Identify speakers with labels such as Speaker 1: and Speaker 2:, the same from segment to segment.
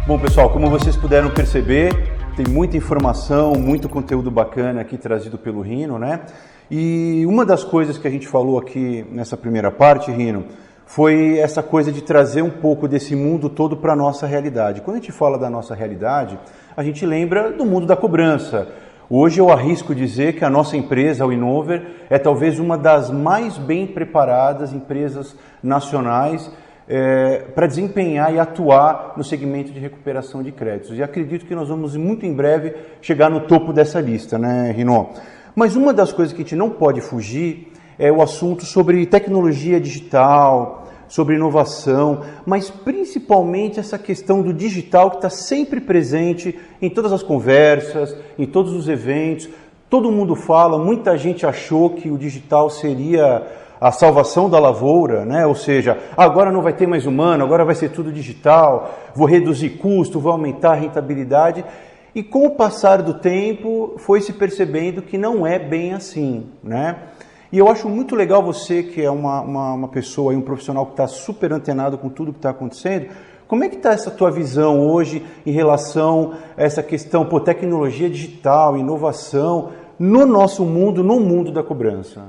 Speaker 1: Bom, pessoal, como vocês puderam perceber, tem muita informação, muito conteúdo bacana aqui trazido pelo Rino, né? E uma das coisas que a gente falou aqui nessa primeira parte, Rino, foi essa coisa de trazer um pouco desse mundo todo para a nossa realidade. Quando a gente fala da nossa realidade, a gente lembra do mundo da cobrança. Hoje eu arrisco dizer que a nossa empresa, a Inover, é talvez uma das mais bem preparadas empresas nacionais para desempenhar e atuar no segmento de recuperação de créditos. E acredito que nós vamos muito em breve chegar no topo dessa lista, né, Rino? Mas uma das coisas que a gente não pode fugir é o assunto sobre tecnologia digital, sobre inovação, mas principalmente essa questão do digital que está sempre presente em todas as conversas, em todos os eventos. Todo mundo fala, muita gente achou que o digital seria a salvação da lavoura, né? Ou seja, agora não vai ter mais humano, agora vai ser tudo digital, vou reduzir custo, vou aumentar a rentabilidade. E com o passar do tempo foi se percebendo que não é bem assim, né? E eu acho muito legal você, que é uma pessoa, um profissional que está super antenado com tudo que está acontecendo, como é que está essa tua visão hoje em relação a essa questão, tecnologia digital, inovação, no nosso mundo, no mundo da cobrança?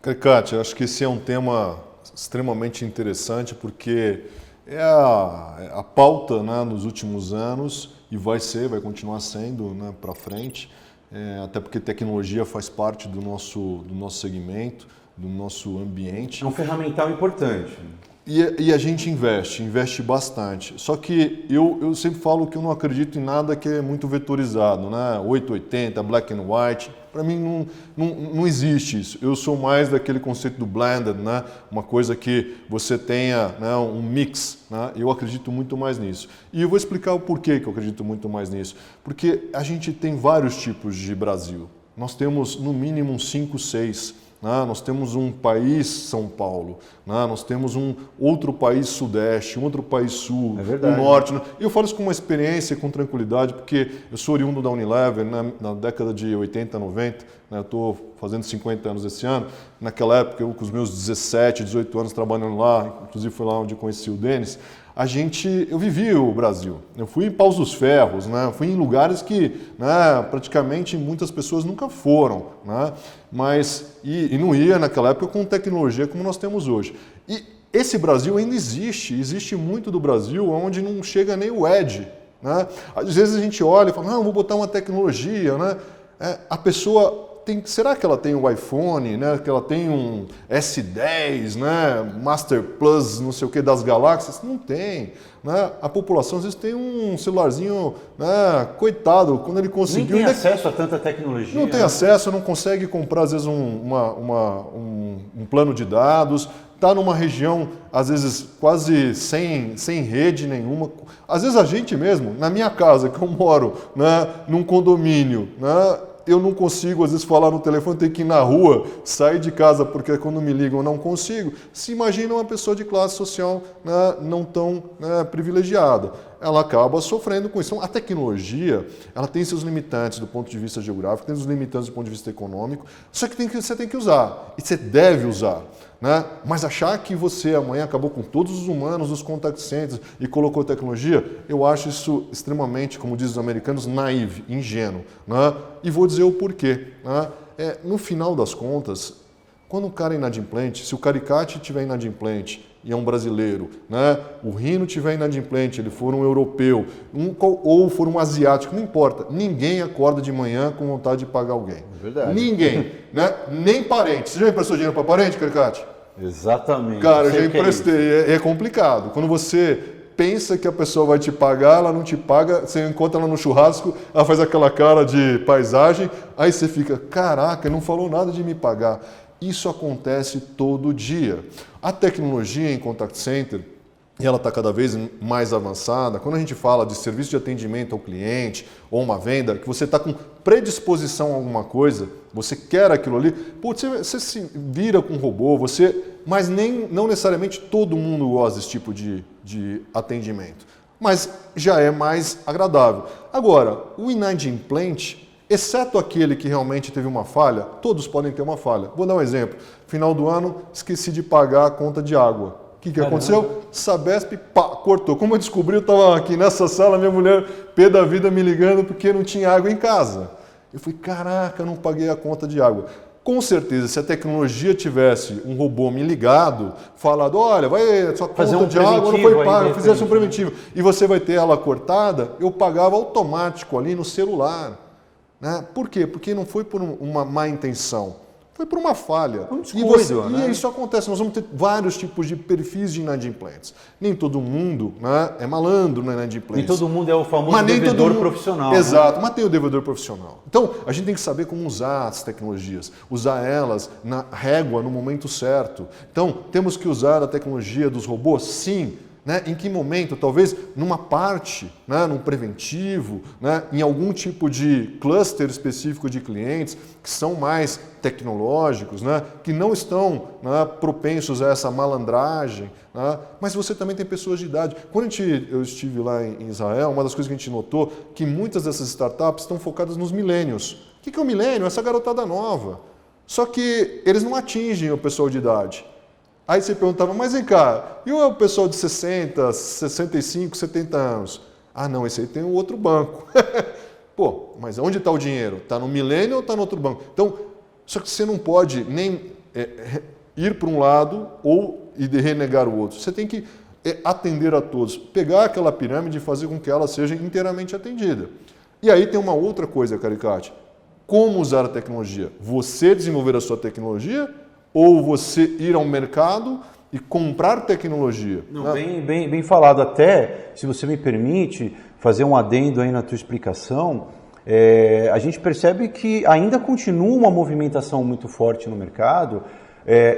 Speaker 2: Caricati, acho que esse é um tema extremamente interessante porque é a pauta, né, nos últimos anos e vai continuar sendo, né, para frente, até porque tecnologia faz parte do nosso segmento, do nosso ambiente.
Speaker 1: É um ferramental importante.
Speaker 2: E a gente investe bastante. Só que eu sempre falo que eu não acredito em nada que é muito vetorizado, né? 880, black and white. Para mim não existe isso. Eu sou mais daquele conceito do blended, né? Uma coisa que você tenha, né, um mix, né? Eu acredito muito mais nisso. E eu vou explicar o porquê que eu acredito muito mais nisso. Porque a gente tem vários tipos de Brasil. Nós temos no mínimo 5, 6. Nós temos um país São Paulo, nós temos um outro país Sudeste, um outro país Sul, o Norte. E eu falo isso com uma experiência, com tranquilidade, porque eu sou oriundo da Unilever, na década de 80, 90, eu estou fazendo 50 anos esse ano. Naquela época, eu com os meus 17, 18 anos trabalhando lá, inclusive foi lá onde eu conheci o Denis, eu vivi o Brasil. Eu fui em Paus dos Ferros, né? Fui em lugares que, né, praticamente muitas pessoas nunca foram, né? Mas não ia naquela época com tecnologia como nós temos hoje. E esse Brasil ainda existe muito do Brasil onde não chega nem o Edge, né? Às vezes a gente olha e fala, não, vou botar uma tecnologia, né? A pessoa será que ela tem um iPhone, né? Que ela tem um S10, né? Master Plus, não sei o que, das galáxias? Não tem, né? A população às vezes tem um celularzinho, né? Coitado, quando ele conseguiu...
Speaker 1: Nem tem acesso a tanta tecnologia.
Speaker 2: Não tem acesso, não consegue comprar às vezes um plano de dados, está numa região às vezes quase sem rede nenhuma. Às vezes a gente mesmo, na minha casa, que eu moro, né? Num condomínio, né? Eu não consigo, às vezes, falar no telefone, tenho que ir na rua, sair de casa, porque quando me ligam eu não consigo. Se imagina uma pessoa de classe social, né, não tão, né, privilegiada. Ela acaba sofrendo com isso. Então, a tecnologia, ela tem seus limitantes do ponto de vista geográfico, tem seus limitantes do ponto de vista econômico, só que você tem que usar, e você deve usar. Né? Mas achar que você amanhã acabou com todos os humanos, os contact centers e colocou tecnologia, eu acho isso extremamente, como dizem os americanos, naive, ingênuo. Né? E vou dizer o porquê. Né? No final das contas, quando o cara é inadimplente, se o Caricati estiver inadimplente e é um brasileiro, né? O Rino estiver inadimplente, ele for um europeu, ou for um asiático, não importa, ninguém acorda de manhã com vontade de pagar alguém.
Speaker 1: É verdade.
Speaker 2: Ninguém, né? Nem parente. Você já emprestou dinheiro para parente, Caricati?
Speaker 1: Exatamente.
Speaker 2: Cara, eu já emprestei. É complicado. Quando você pensa que a pessoa vai te pagar, ela não te paga, você encontra ela no churrasco, ela faz aquela cara de paisagem, aí você fica, caraca, não falou nada de me pagar. Isso acontece todo dia. A tecnologia em contact center, ela está cada vez mais avançada. Quando a gente fala de serviço de atendimento ao cliente ou uma venda, que você está com predisposição a alguma coisa, você quer aquilo ali, putz, você se vira com um robô, mas não necessariamente todo mundo gosta desse tipo de atendimento. mas já é mais agradável. Agora, o inadimplente, exceto aquele que realmente teve uma falha, todos podem ter uma falha. Vou dar um exemplo. Final do ano, esqueci de pagar a conta de água. O que aconteceu? Sabesp, pá, cortou. Como eu descobri, eu estava aqui nessa sala, minha mulher, pé da vida, me ligando porque não tinha água em casa. Eu falei, caraca, eu não paguei a conta de água. Com certeza, se a tecnologia tivesse um robô me ligado, falado, olha, vai, sua conta de água não foi paga, eu fizesse um preventivo, e você vai ter ela cortada, eu pagava automático ali no celular. Né? Por quê? Porque não foi por uma má intenção. Foi por uma falha. E isso acontece. Nós vamos ter vários tipos de perfis de inadimplentes. Nem todo mundo, né, é malandro na inadimplência.
Speaker 1: Nem todo mundo é o famoso devedor profissional.
Speaker 2: Exato,
Speaker 1: né?
Speaker 2: Mas tem o devedor profissional. Então, a gente tem que saber como usar as tecnologias. Usar elas na régua, no momento certo. Então, temos que usar a tecnologia dos robôs? Sim. Né? Em que momento? Talvez numa parte, né? Num preventivo, né? Em algum tipo de cluster específico de clientes que são mais tecnológicos, né? Que não estão, né, propensos a essa malandragem. Né? Mas você também tem pessoas de idade. Quando eu estive lá em Israel, uma das coisas que a gente notou que muitas dessas startups estão focadas nos millennials. O que é o millennial? Essa garotada nova. Só que eles não atingem o pessoal de idade. Aí você perguntava, mas vem cá, e o pessoal de 60, 65, 70 anos? Ah, não, esse aí tem um outro banco. Pô, mas onde está o dinheiro? Está no milênio ou está no outro banco? Então, só que você não pode nem ir para um lado ou renegar o outro. Você tem que atender a todos, pegar aquela pirâmide e fazer com que ela seja inteiramente atendida. E aí tem uma outra coisa, Caricati. Como usar a tecnologia? Você desenvolver a sua tecnologia ou você ir ao mercado e comprar tecnologia?
Speaker 1: Não, né? bem falado. Até, se você me permite, fazer um adendo aí na tua explicação, a gente percebe que ainda continua uma movimentação muito forte no mercado,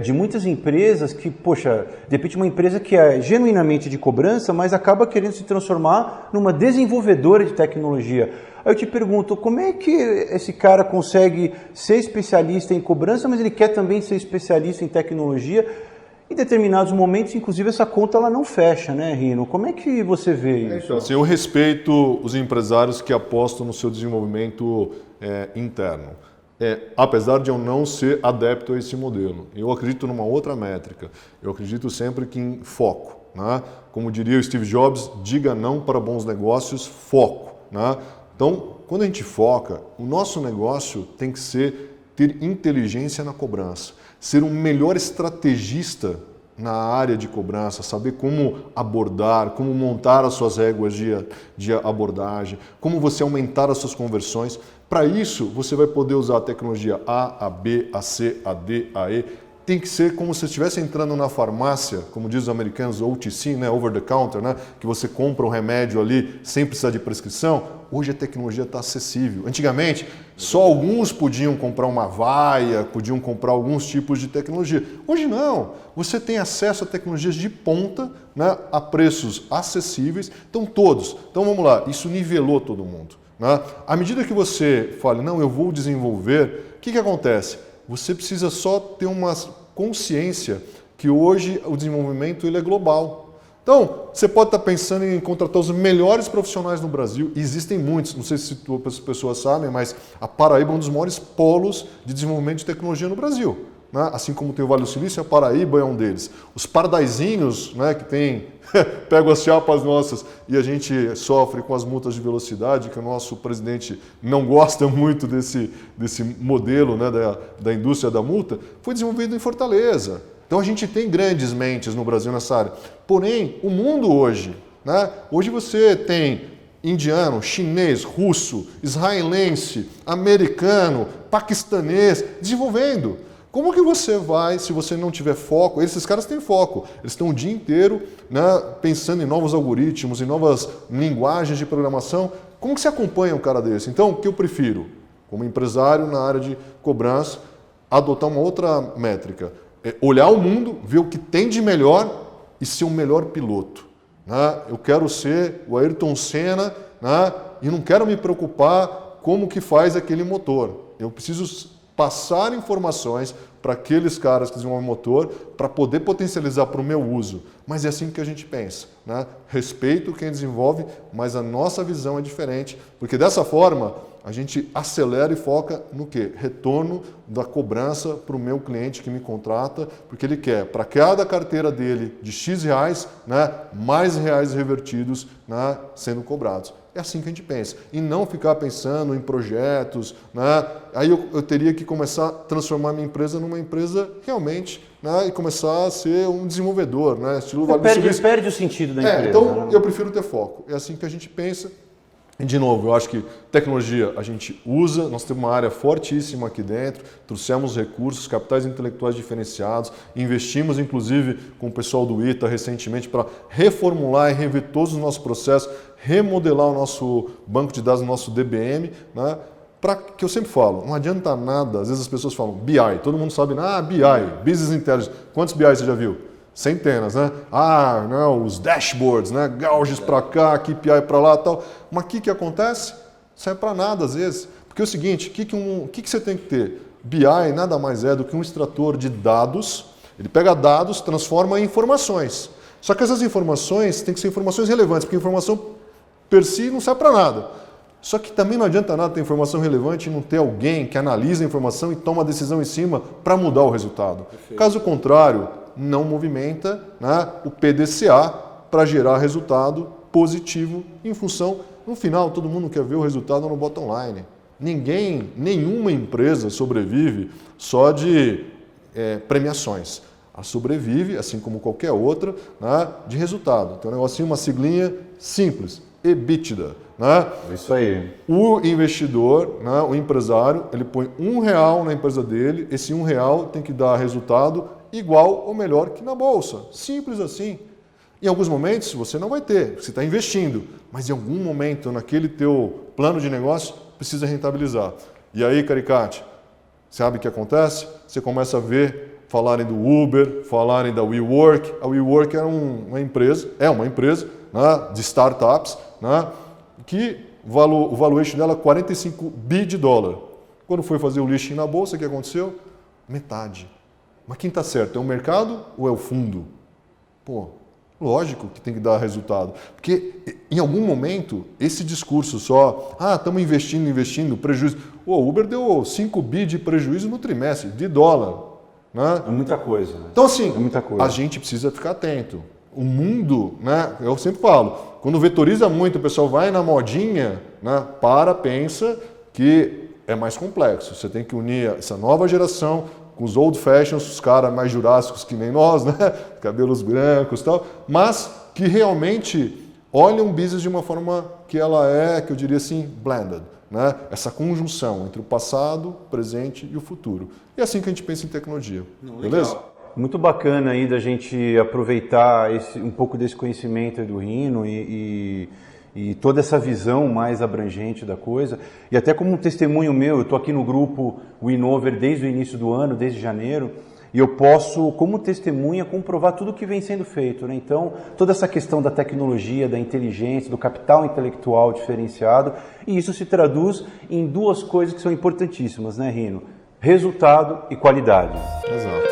Speaker 1: de muitas empresas que, poxa, de repente uma empresa que é genuinamente de cobrança, mas acaba querendo se transformar numa desenvolvedora de tecnologia. Aí eu te pergunto, como é que esse cara consegue ser especialista em cobrança, mas ele quer também ser especialista em tecnologia? Em determinados momentos, inclusive, essa conta ela não fecha, né, Rino? Como é que você vê isso?
Speaker 2: Então, assim, eu respeito os empresários que apostam no seu desenvolvimento interno. Apesar de eu não ser adepto a esse modelo. Eu acredito numa outra métrica. Eu acredito sempre que em foco. Né? Como diria o Steve Jobs, diga não para bons negócios, foco. Né? Então, quando a gente foca, o nosso negócio tem que ter inteligência na cobrança, ser um melhor estrategista na área de cobrança, saber como abordar, como montar as suas réguas de abordagem, como você aumentar as suas conversões. Para isso, você vai poder usar a tecnologia A, a B, a C, a D, a E. Tem que ser como se estivesse entrando na farmácia, como diz os americanos, OTC, né, over the counter, né, que você compra um remédio ali sem precisar de prescrição. Hoje a tecnologia está acessível. Antigamente, só alguns podiam comprar uma vaia, podiam comprar alguns tipos de tecnologia. Hoje não. Você tem acesso a tecnologias de ponta, né, a preços acessíveis. Então todos. Então vamos lá, isso nivelou todo mundo. Né? À medida que você fala, não, eu vou desenvolver, o que acontece? Você precisa só ter uma consciência que hoje o desenvolvimento ele é global. Então, você pode estar pensando em contratar os melhores profissionais no Brasil, e existem muitos, não sei se as pessoas sabem, mas a Paraíba é um dos maiores polos de desenvolvimento de tecnologia no Brasil. Né? Assim como tem o Vale do Silício, a Paraíba é um deles. Os pardaizinhos, né, que tem, pegam as chapas nossas e a gente sofre com as multas de velocidade, que o nosso presidente não gosta muito desse modelo, né, da indústria da multa, foi desenvolvido em Fortaleza. Então a gente tem grandes mentes no Brasil nessa área. Porém, o mundo hoje, né, hoje você tem indiano, chinês, russo, israelense, americano, paquistanês, desenvolvendo. Como que você vai, se você não tiver foco? Esses caras têm foco, eles estão o dia inteiro, né, pensando em novos algoritmos, em novas linguagens de programação. Como que você acompanha um cara desse? Então, o que eu prefiro, como empresário na área de cobrança, adotar uma outra métrica. Olhar o mundo, ver o que tem de melhor e ser o melhor piloto. Né? Eu quero ser o Ayrton Senna, né, e não quero me preocupar como que faz aquele motor. Eu preciso passar informações para aqueles caras que desenvolvem motor para poder potencializar para o meu uso. Mas é assim que a gente pensa, né? Respeito quem desenvolve, mas a nossa visão é diferente, porque dessa forma a gente acelera e foca no quê? Retorno da cobrança para o meu cliente que me contrata, porque ele quer, para cada carteira dele de X reais, né, mais reais revertidos, né, sendo cobrados. É assim que a gente pensa. E não ficar pensando em projetos, né? Aí eu teria que começar a transformar minha empresa numa empresa realmente, né, e começar a ser um desenvolvedor, né? Estilo Vale do Silício.
Speaker 1: Perde o sentido da empresa.
Speaker 2: Então,
Speaker 1: né?
Speaker 2: eu prefiro ter foco. É assim que a gente pensa. E, de novo, eu acho que tecnologia a gente usa, nós temos uma área fortíssima aqui dentro, trouxemos recursos, capitais intelectuais diferenciados, investimos inclusive com o pessoal do ITA recentemente para reformular e rever todos os nossos processos, remodelar o nosso banco de dados, o nosso DBM, né? Para que eu sempre falo, não adianta nada, às vezes as pessoas falam BI, todo mundo sabe, BI, Business Intelligence, quantos BI você já viu? Centenas, né? Não, os dashboards, né? Gauges para cá, KPI para lá, tal. Mas o que acontece? Não serve para nada às vezes. Porque é o seguinte, o que você tem que ter? BI nada mais é do que um extrator de dados. Ele pega dados, transforma em informações. Só que essas informações têm que ser informações relevantes, porque informação per si não serve para nada. Só que também não adianta nada ter informação relevante e não ter alguém que analisa a informação e toma a decisão em cima para mudar o resultado. Perfeito. Caso contrário, não movimenta, né, o PDCA para gerar resultado positivo em função, no final todo mundo quer ver o resultado no bottom line. Nenhuma empresa sobrevive só de premiações. Ela sobrevive, assim como qualquer outra, né, de resultado. Então, um negocinho, uma siglinha simples, EBITDA. Né?
Speaker 1: Isso aí.
Speaker 2: O investidor, né, o empresário, ele põe R$1 na empresa dele, esse R$1 tem que dar resultado igual ou melhor que na bolsa. Simples assim. Em alguns momentos você não vai ter, você está investindo, mas em algum momento naquele teu plano de negócio precisa rentabilizar. E aí, Caricate, sabe o que acontece? Você começa a ver falarem do Uber, falarem da WeWork. A WeWork é uma empresa, né, de startups, né, que o valuation dela é 45 bi de dólar. Quando foi fazer o listing na bolsa, o que aconteceu? Metade. Mas quem está certo? É o mercado ou é o fundo? Pô, lógico que tem que dar resultado. Porque em algum momento, esse discurso só, estamos investindo, prejuízo. O Uber deu 5 bi de prejuízo no trimestre, de dólar. Né?
Speaker 1: É muita coisa. Né?
Speaker 2: Então, assim,
Speaker 1: é muita coisa.
Speaker 2: A gente precisa ficar atento. O mundo, né, eu sempre falo, quando vetoriza muito, o pessoal vai na modinha, né, pensa que é mais complexo. Você tem que unir essa nova geração com os old fashions, os caras mais jurássicos que nem nós, né, cabelos brancos e tal, mas que realmente olham o business de uma forma que ela é, que eu diria assim, blended. Né? Essa conjunção entre o passado, o presente e o futuro. E é assim que a gente pensa em tecnologia. Beleza?
Speaker 1: Muito bacana aí da gente aproveitar um pouco desse conhecimento do Rino e toda essa visão mais abrangente da coisa. E até como um testemunho meu, eu estou aqui no grupo Winover desde o início do ano, desde janeiro, e eu posso, como testemunha, comprovar tudo o que vem sendo feito. Né? Então, toda essa questão da tecnologia, da inteligência, do capital intelectual diferenciado, e isso se traduz em duas coisas que são importantíssimas, né, Rino? Resultado e qualidade.
Speaker 2: Exato.